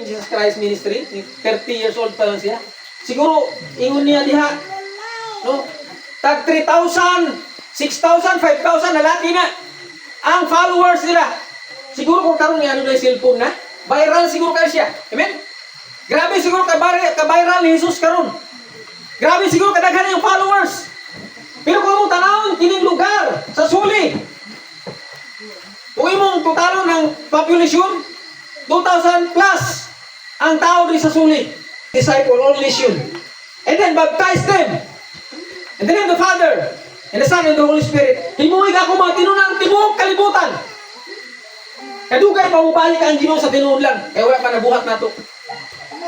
Jesus Christ Ministry. 30 years old pa lang siya. Siguro, ingon niya diha. No? Tag 3,000, 6,000, 5,000 na lati na. Ang followers nila. Siguro kung karoon niya, ano na yung cellphone na. Viral siguro kayo siya. Amen? Grabe siguro ka-viral ni Jesus karon. Grabe siguro kadaghan yung followers. Pero kung mo tanawon kining lugar sa Suli, kung imong totalo ng population, 2,000 plus ang tao rin sa Suli. Disciple all nation. And then baptize them. In the name of the Father, and the Son, and the Holy Spirit. Himuig ako mga tinunang tibuok kalibutan. Kadugay pa mubalik ang Ginoo sa tinuod lang. Kaya wala pa nabuhat na to.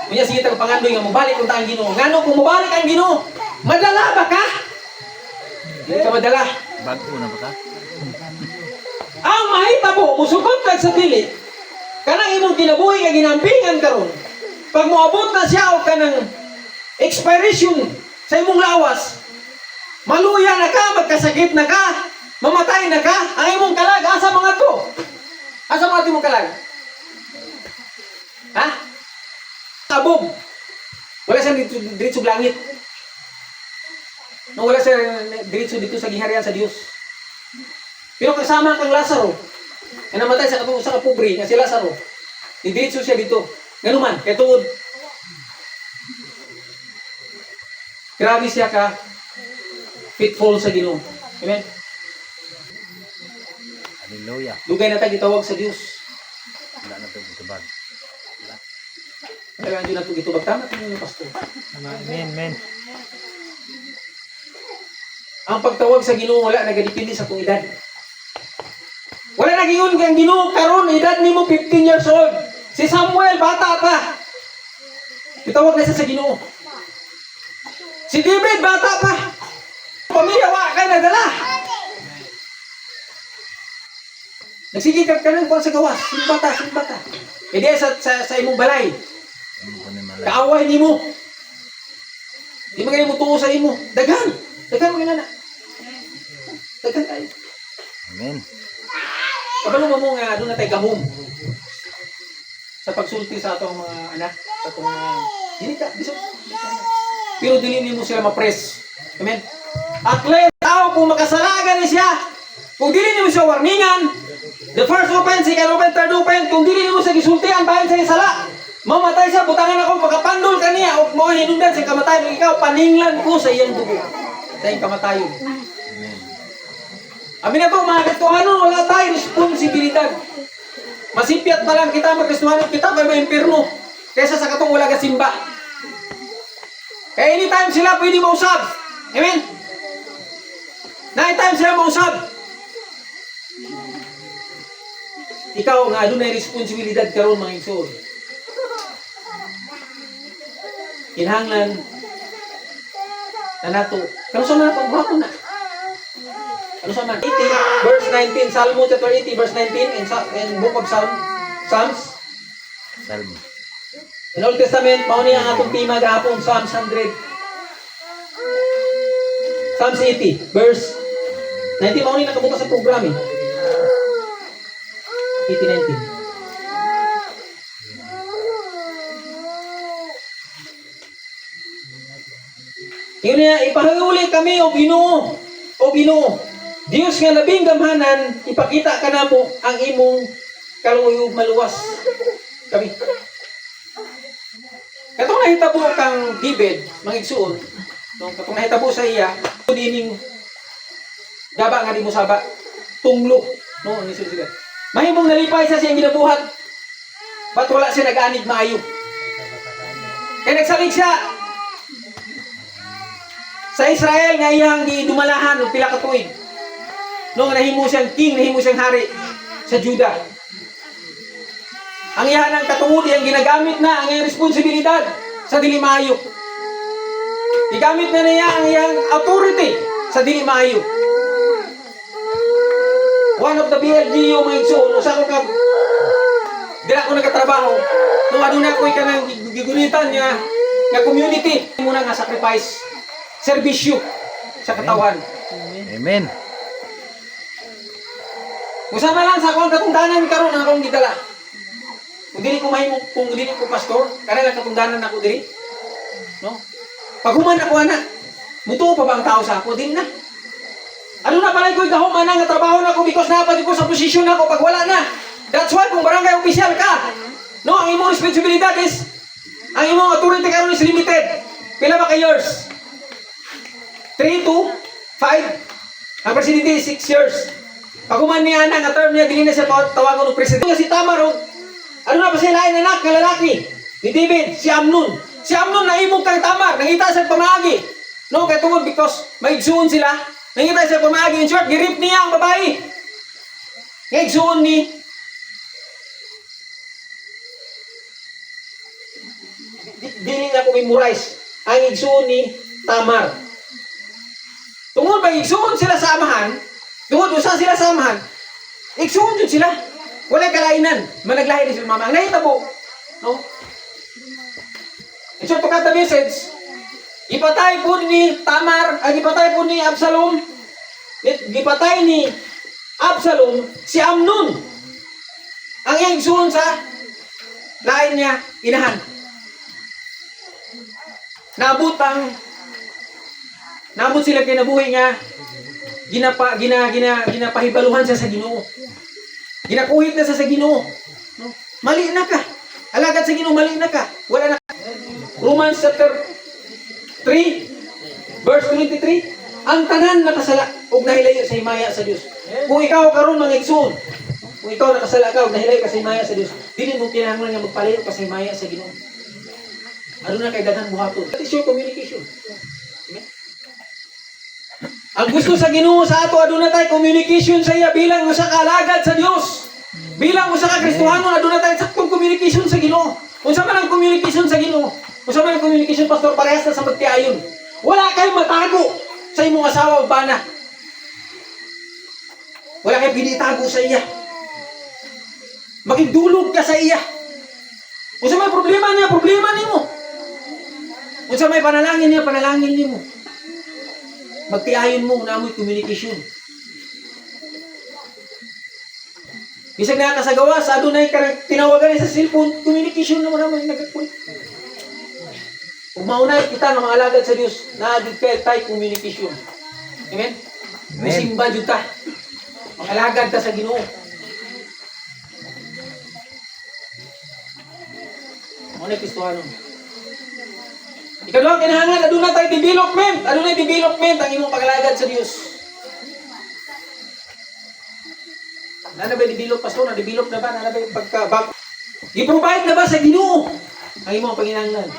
Kanya sige tayo pangandoy nga mubalik kung ang Ginoo. Ngano kung mubalik ang Ginoo, madala ba ka? Hindi ka madala. Bago na ba ka? Ang mahitabo, musukot ka sa dili, kanang imong kinabuhi ka ginampingan karon. Pag moabot na siya o kanang expiration sa imong lawas, maluya na ka, magkasakit na ka, mamatay na ka, ang imong kalag, asa mga to? Asa mga imong kalag? Ha? Kabog. Wala siya dito sa langit. No, wala siya dito sa giharian sa Dios. Pero kasama kang Lazaro, na namatay sa katong usa ka pobre nga si Lazaro. Didiretso siya dito. Ngano man, kay tuod. Grabe siya ka fitful sa Ginoo. Amen. Hallelujah. Dugay na tayo gitawag sa Dios. Wala na ito gitubag. Kailangan din na ito gitubag. Tama ito yung pastor. Amen, amen. Ang pagtawag sa Ginoo wala nagadepende sa kung edad. Wala nagingon kang Ginoo karon edad nimo 15 years old. Si Samuel bata pa. Gitawag na siya sa Ginoo. Si David bata pa. Pamilya wa kay nadala. Nagsigikap ka nang sa gawas. Simbata. E di sa imong balay. Kaaway nimo. Di man mo tuo sa imo. Daghan mo na. Daghan tayo. Amen. Kabalo mo nga doon na tayo gahom. Sa pagsulti sa atong mga anak, sa atong mga hindi ka, pero dili nimo sila ma-press. Amen. At let tao kung makasalagan ni siya, kung dili nimo siya warningan, the first open, second open, third open, kung dili nimo siya gisultian bahin sa sala, mamatay siya, butangan ako, makapandol ka niya, o mo hinundan sa kamatayon, ikaw, paninglan ko sa iyang dugo, sa iyang kamatayon. Amin na to, mga Kristohanon, wala tayong responsibilidad. Masipyat pa lang kita, mga Kristohanon, kita pa may impirno, kaysa sa katong wala kasimba. Kaya anytime sila pwede mausap. Amen? Na anytime sila mausap. Ikaw nga, doon ay responsibilidad karon mga igsoon. Kinahanglan na nato. Kano sa mga pagbuhaton na? Ano sa man? 80, verse 19, Salmo chapter 80, verse 19, in book of Psalms. Salmo. In Old Testament, mao niya ang atong tema gahapon, Psalms 100. Psalms 80, verse 19, mao niya nakabukas sa program eh. 80-19. Yun niya, ipahuli kami o Ginoo. O Ginoo. Diyos nga labing gamhanan, ipakita ka na mo ang imong kaluyog maluwas. Kami. Katong nahitabo kang David, mga igsuon, no? Katong nahitabo sa iya, dining gaba nga di mo saba, tunglo, no? Ni sila. Mahimong nalipay sa siyang ginabuhat. Ba't wala siya nag-anig maayo? Kaya nagsalig siya sa Israel nga iyang gidumalahan ng pila ka tuig. No, nahimo siyang king, nahimo siyang hari sa Juda. Ang iyan ang katungod, ang ginagamit na ang iyang responsibilidad sa dili maayo. Igamit na niya ang iyang authority sa dili maayo. One of the BLGU mga igsoon, usa ko ka dila ko nagkatrabaho, nung aduna ko ikanang gigunitan niya nga community, muna nga sacrifice, serbisyo sa katawan. Amen. Usama lang sa akong katungdanan karon ang akong gidala. Kung dili ko mahimo, kung dili ko pastor, kana lang katungdanan ako diri. No? Pag human ako ana, mutuo pa ba ang tao sa ako? Dili na. Ano na pala ko'y gahom ana nga trabaho na ko because napad ko sa posisyon na ako pag wala na. That's why kung barangay official ka, no, ang imong responsibilidad is, ang imong authority karon is limited. Pila ba ka years? 3 to 5. Ang presidente is 6 years. Pag human niya na, nga term niya, dili na siya tawagan ng presidente. Si Tamar, ano na pa siya lain anak ng lalaki? Ni David, si Amnon. Si Amnon naimog kang Tamar, nangita siya pamagi. No, kaya tungod because maigsuon sila. Nangita siya pamagi. In short, girip niya ang babae. Ngaigsuon ni dili na ko memorize ang igsuon ni Tamar. Tungod ba igsuon sila sa amahan, tungod usa sila sa amahan, igsuon jud sila. Wala kalainan, managlahi ni sila mama. Ang nahitabo, no? Ito to kata message, ipatay po ni Tamar, ipatay po ni Absalom, ipatay ni Absalom si Amnon. Ang igsuon sa lain niya, inahan. Naabot sila kinabuhi nga ginapahibaluhan siya sa Ginoo. Ginakuhit na siya sa Ginoo. No? Mali na ka. Alagad sa Ginoo, mali na ka. Wala na. Romans chapter 3 verse 23, ang tanan nakasala ug nahilayo sa himaya sa Dios. Kung ikaw karon mga igsoon, kung ikaw nakasala ka ug nahilayo ka sa himaya sa Dios, dili mo kinahanglan nga magpalayo ka sa himaya sa Ginoo. Ano na kay daghang buhaton? That is your communication. Amen? Ang gusto sa Ginoo sa ato aduna tay communication sa iya bilang usa ka alagad sa Dios. Bilang usa ka Kristohano aduna tay saktong communication sa Ginoo. Unsa man ang communication sa Ginoo? Unsa man ang communication pastor parehas na sa magtiayon. Wala kay matago sa imong asawa o bana. Wala kay pinitago sa iya. Magidulog ka sa iya. Unsa may problema niya, problema nimo. Unsa may panalangin niya, panalangin nimo. Magtiayon mo na amoy communication. Bisag nakakasagawa sa adunay tinawagan sa cellphone, communication naman naman nagkulit. Kung maunay kita nga mga alagad sa Dios, naagid kay tay communication. Amen. Musimba jud ta. Mga alagad ta sa Ginoo. Ano Kristohano? Ikadua kinahanglan aduna tay development. Adunay development ang imong pagalagad sa Dios. Nana ba develop pastor? Na develop na ba? Nana ba pagka i-provide na ba sa Ginoo ang imong panginahanglan?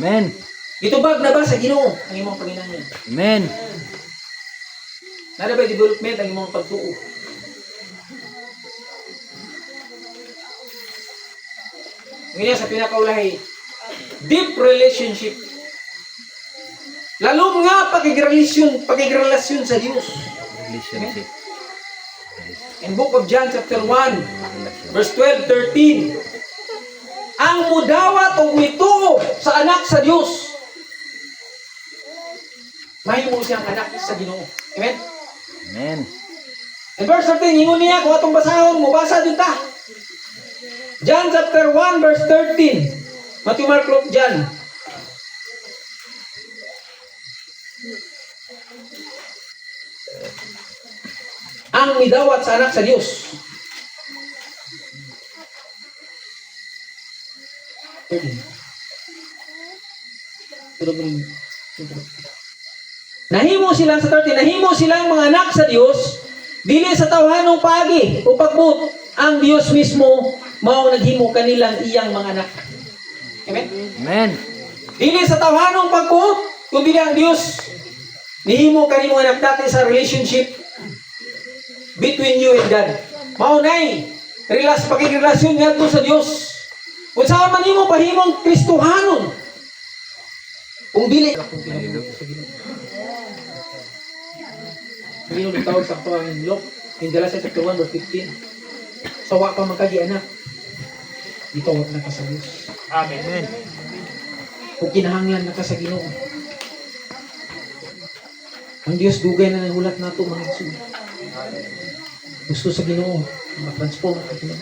Amen. Itubag na ba sa Ginoo ang imong panginahanglan? Amen. Nana ba development ang imong pagtuo? Ngayon sa pinakaulahi, deep relationship. Lalong nga pagigrelasyon sa Diyos. Relationship. In Book of John chapter 1, verse 12, 13. Ang mudawat o mituo sa anak sa Diyos. Mahimo siyang anak sa Ginoo. Amen? Amen. In verse 13, ingon niya, kung atong basahon, mubasa dito ta. John chapter 1 verse 13. Matthew, Mark, Luke, John. Ang midawat sa anak sa Diyos. Nahimo silang sa 30, nahimo silang mga anak sa Diyos, dili sa tawhanong pagi o pagbut, ang Diyos mismo mao naghimo kanilang iyang mga anak. Amen? Amen. Dili sa tawhanong pagbuot, kundi ang Diyos nihimo kanimo anak dati sa relationship between you and God. Mao nay pakigrelasyon ngadto sa Dios. Kung saan man nimo pahimong Kristohanon. Kung dili Ginoo nagtawag sa ato ang Luke in Galatians chapter 1 verse 15. Sawa pa magkagi-anak. Dito na ka sa Diyos. Amen. Kung kinahanglan na ka sa Ginoo. Ang Diyos dugay na nagulat nato mga igsoon. Gusto sa Ginoo, ma-transform ang Ginoo.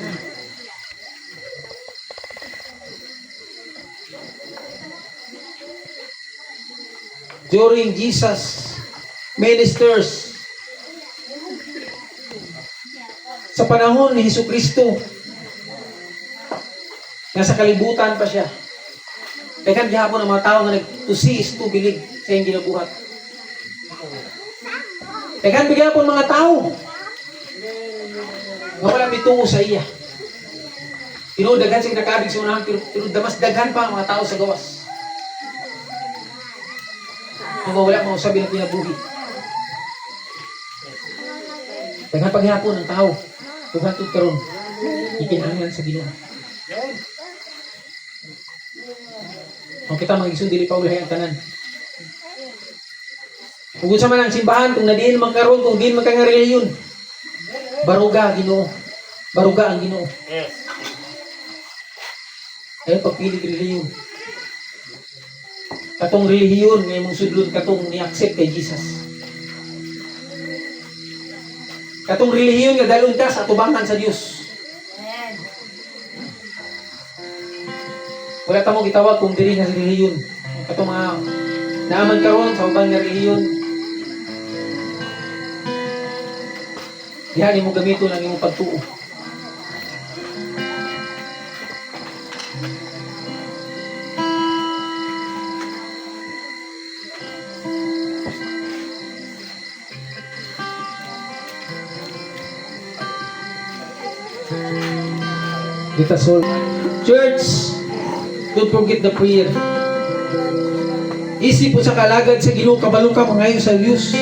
During Jesus ministers, sa panahon ni Jesucristo, nasa kalibutan pa siya. Daghang gihapon ang mga tao nga to see is to believe sa iyang ginabuhat. Daghang gihapon mga tao nga wala mitungo sa iya. Tinuod daghan sing nakaabig sa unahan, pero damas daghan pa ang mga tao sa gawas. Nga wala mga usabi na pinabuhi. Daghan pa gihapon ang tao. Tugatod karon, ikinahanglan sa Ginoo. Kung kita mag-isod, dili pa ulahay ang tanan. Kung sa man ang simbahan, kung nadiin magkaroon, kung diin magkang reliyon, baruga, Ginoo. Baruga ang Ginoo. Ayaw pagpilit reliyon. Katong reliyon, ngay mong sudlon katong ni-accept kay Jesus. Katong relihiyon nga dalon ka sa atubangan sa Dios. Wala ta mo gitawag kung dili nga relihiyon. Katong mga naaman karon sa ubang nga relihiyon. Diha nimo gamiton ang imong pagtuo. Let us all. Church, don't forget the prayer. Isip po sa kalagad sa Ginoo, kabalo ka mangayo sa Diyos.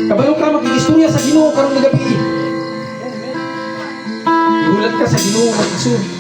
Kabalo ka mag-istorya sa Ginoo karong gabi. Ihulat ka sa Ginoo mag-istorya.